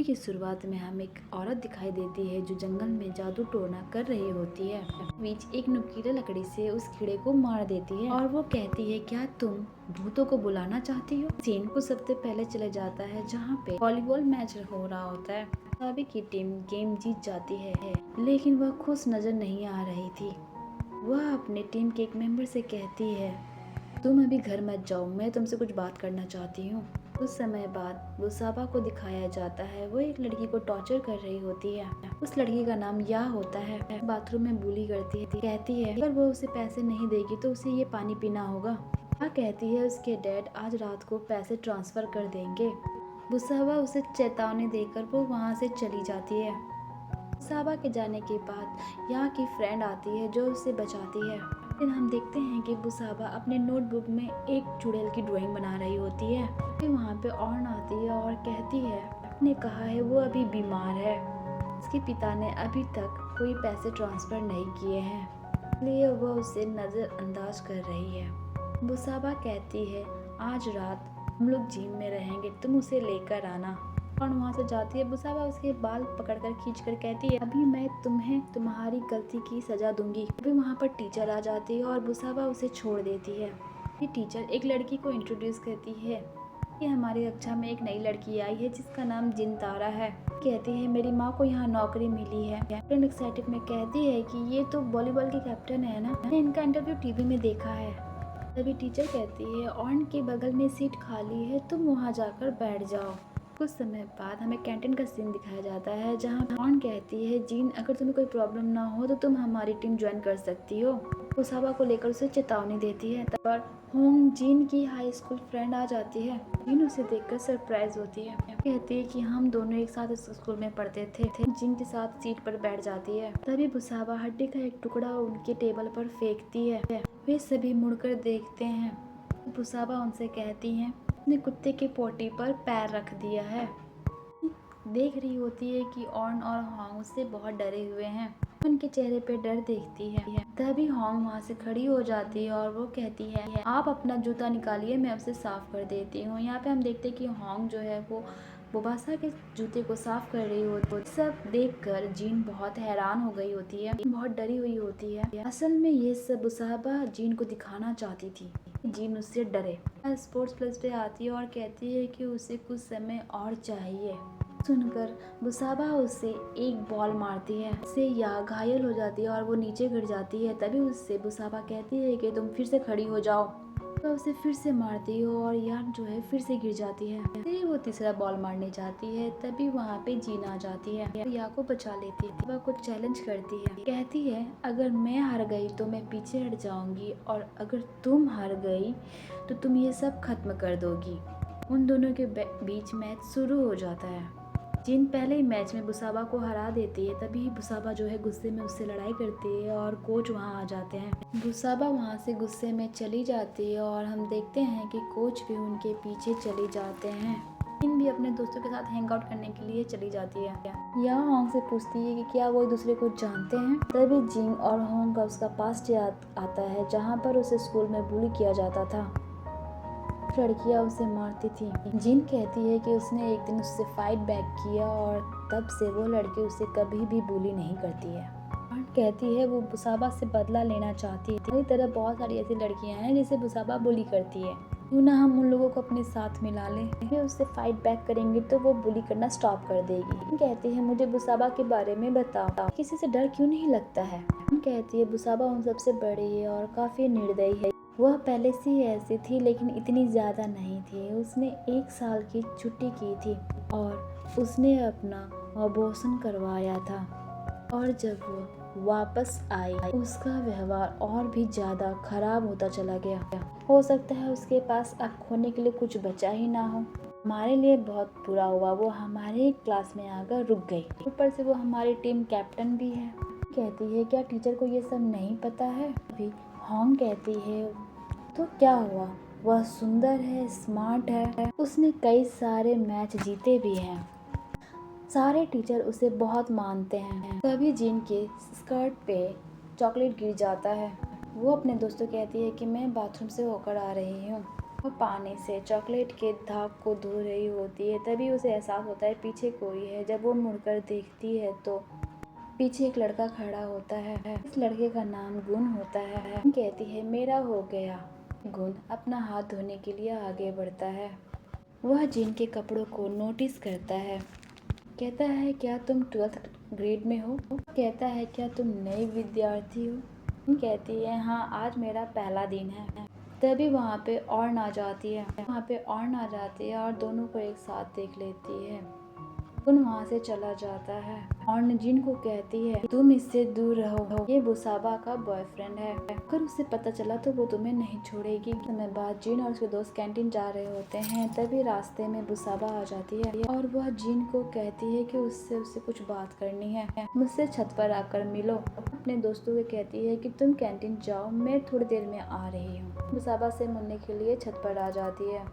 Movie की शुरुआत में हमें एक औरत दिखाई देती है जो जंगल में जादू टोना कर रही होती है। बीच एक नुकीले लकड़ी से उस कीड़े को मार देती है और वो कहती है, क्या तुम भूतों को बुलाना चाहती हो? सीन को सबसे पहले चले जाता है जहाँ पे वॉलीबॉल मैच हो रहा होता है। सभी की टीम गेम जीत जाती है, लेकिन वह खुश नजर नहीं आ रही थी। वह अपने टीम के एक मेंबर से कहती है, तुम अभी घर मत जाओ, मैं तुमसे कुछ बात करना चाहती हूँ। कुछ समय बाद बुसाबा को दिखाया जाता है। वो एक लड़की को टॉर्चर कर रही होती है। उस लड़की का नाम या होता है। बाथरूम में बुली करती है, कहती है अगर वो उसे पैसे नहीं देगी तो उसे ये पानी पीना होगा। या कहती है उसके डैड आज रात को पैसे ट्रांसफर कर देंगे। बुसाबा उसे चेतावनी देकर वो वहाँ से चली जाती है। बुसाबा के जाने के बाद यहाँ की फ्रेंड आती है जो उसे बचाती है। फिर हम देखते हैं कि बुसाबा अपने नोटबुक में एक चुड़ैल की ड्राइंग बना रही होती है। फिर वहाँ पे ऑर्न आती है और कहती है, ने कहा है वो अभी बीमार है, उसके पिता ने अभी तक कोई पैसे ट्रांसफर नहीं किए हैं, इसलिए वह उसे नज़रअंदाज कर रही है। बुसाबा कहती है आज रात हम लोग जिम में रहेंगे, तुम उसे लेकर आना। और वहाँ से जाती है। बुसाबा उसके बाल पकड़कर खींचकर कहती है, अभी मैं तुम्हें तुम्हारी गलती की सजा दूंगी। अभी वहाँ पर टीचर आ जाती है और बुसाबा उसे छोड़ देती है। ये टीचर एक लड़की को इंट्रोड्यूस करती है कि हमारी कक्षा में एक नई लड़की आई है जिसका नाम जिन तारा है। कहती है मेरी माँ को यहाँ नौकरी मिली है। कैप्टन एक्साइटेड में कहती है कि ये तो वॉलीबॉल के कैप्टन है ना, मैंने इनका इंटरव्यू टीवी में देखा है। तभी टीचर कहती है ऑर्न के बगल में सीट खाली है, तुम वहाँ जाकर बैठ जाओ। कुछ समय बाद हमें कैंटीन का सीन दिखाया जाता है जहाँ ऑर्न कहती है जीन अगर तुम्हें कोई प्रॉब्लम ना हो तो तुम हमारी टीम ज्वाइन कर सकती हो। बुसाबा को लेकर उसे चेतावनी देती है। तब पर होंग जीन की हाई स्कूल फ्रेंड आ जाती है। जीन उसे देखकर सरप्राइज होती है, कहती है कि हम दोनों एक साथ इस स्कूल में पढ़ते थे। जीन के साथ सीट पर बैठ जाती है। तभी बुसाबा हड्डी का एक टुकड़ा उनके टेबल पर फेंकती है। वे सभी मुड़कर देखते हैं। बुसाबा उनसे कहती है अपने कुत्ते के पोटी पर पैर रख दिया है। देख रही होती है कि ऑर्न और होंग उससे बहुत डरे हुए हैं। उनके चेहरे पे डर देखती है। तभी होंग वहाँ से खड़ी हो जाती है और वो कहती है आप अपना जूता निकालिए, मैं उसे साफ कर देती हूँ। यहाँ पे हम देखते हैं कि होंग जो है वो बुसाबा के जूते को साफ कर रही होती है। सब देखकर जीन बहुत हैरान हो गई होती है, बहुत डरी हुई होती है। असल में ये सब बुसाबा जीन को दिखाना चाहती थी, जीन उससे डरे। स्पोर्ट्स प्लस पे आती है और कहती है कि उसे कुछ समय और चाहिए। सुनकर बुसाबा उसे एक बॉल मारती है, उससे या घायल हो जाती है और वो नीचे गिर जाती है। तभी उससे बुसाबा कहती है कि तुम फिर से खड़ी हो जाओ। तो उसे फिर से मारती है और यार जो है फिर से गिर जाती है। फिर वो तीसरा बॉल मारने जाती है। तभी वहाँ पे जीन आ जाती है, या को बचा लेती है। वह कुछ चैलेंज करती है, कहती है अगर मैं हार गई तो मैं पीछे हट जाऊंगी और अगर तुम हार गई तो तुम ये सब खत्म कर दोगी। उन दोनों के बीच मैच शुरू हो जाता है। जीन पहले ही मैच में बुसाबा को हरा देती है। तभी बुसाबा जो है गुस्से में उससे लड़ाई करती है और कोच वहाँ आ जाते हैं। बुसाबा वहाँ से गुस्से में चली जाती है और हम देखते हैं कि कोच भी उनके पीछे चले जाते हैं। जीन भी अपने दोस्तों के साथ हैंग आउट करने के लिए चली जाती है। या होंग से पूछती है कि क्या वो एक दूसरे को जानते हैं। तभी जीन और होंग का उसका पास्ट याद आता है जहाँ पर उसे स्कूल में बुली किया जाता था, लड़कियां उसे मारती थी। जीन कहती है कि उसने एक दिन उससे फाइट बैक किया और तब से वो लड़की उसे कभी भी बुली नहीं करती है। और कहती है वो बुसाबा से बदला लेना चाहती है। इसी तरह बहुत सारी ऐसी लड़कियां हैं जिसे बुसाबा बुली करती है। क्यों ना हम उन लोगों को अपने साथ मिला लें, वे उससे फाइट बैक करेंगे तो वो बुली करना स्टॉप कर देगी। कहती है मुझे बुसाबा के बारे में बताओ, किसी से डर क्यों नहीं लगता है। कहती है बुसाबा उन सबसे बड़ी है और काफी निर्दयी है। वह पहले से ही ऐसी थी लेकिन इतनी ज़्यादा नहीं थी। उसने 1 साल की छुट्टी की थी और उसने अपना अबॉर्शन करवाया था और जब वो वापस आई उसका व्यवहार और भी ज़्यादा खराब होता चला गया। हो सकता है उसके पास अब खोने के लिए कुछ बचा ही ना हो। हमारे लिए बहुत बुरा हुआ, वो हमारे क्लास में आकर रुक गई। ऊपर से वो हमारी टीम कैप्टन भी है। कहती है क्या टीचर को ये सब नहीं पता है। अभी होंग कहती है तो क्या हुआ, वह सुंदर है, स्मार्ट है, उसने कई सारे मैच जीते भी हैं, सारे टीचर उसे बहुत मानते हैं। तभी जीन के स्कर्ट पे चॉकलेट गिर जाता है। वो अपने दोस्तों कहती है कि मैं बाथरूम से होकर आ रही हूँ। वो पानी से चॉकलेट के दाग को धो रही होती है। तभी उसे एहसास होता है पीछे कोई है। जब वो मुड़कर देखती है तो पीछे एक लड़का खड़ा होता है। इस लड़के का नाम गुण होता है। गुण कहती है मेरा हो गया। गुण अपना हाथ धोने के लिए आगे बढ़ता है। वह जिन के कपड़ों को नोटिस करता है। कहता है क्या तुम 12th ग्रेड में हो? कहता है क्या तुम नई विद्यार्थी हो? गुण कहती है हाँ, आज मेरा पहला दिन है। तभी वहाँ पे और आ जाती है और दोनों को एक साथ देख लेती है। गुण वहाँ से चला जाता है और जिन को कहती है तुम इससे दूर रहो, ये बुसाबा का बॉयफ्रेंड है। अगर उसे पता चला तो वो तुम्हें नहीं छोड़ेगी। समय बाद जिन और उसके दोस्त कैंटीन जा रहे होते हैं। तभी रास्ते में बुसाबा आ जाती है और वह जिन को कहती है कि उससे कुछ बात करनी है, मुझसे छत पर आकर मिलो। अपने दोस्तों को कहती है कि तुम कैंटीन जाओ, मैं थोड़ी देर में आ रही हूँ। बुसाबा से मिलने के लिए छत पर आ जाती है।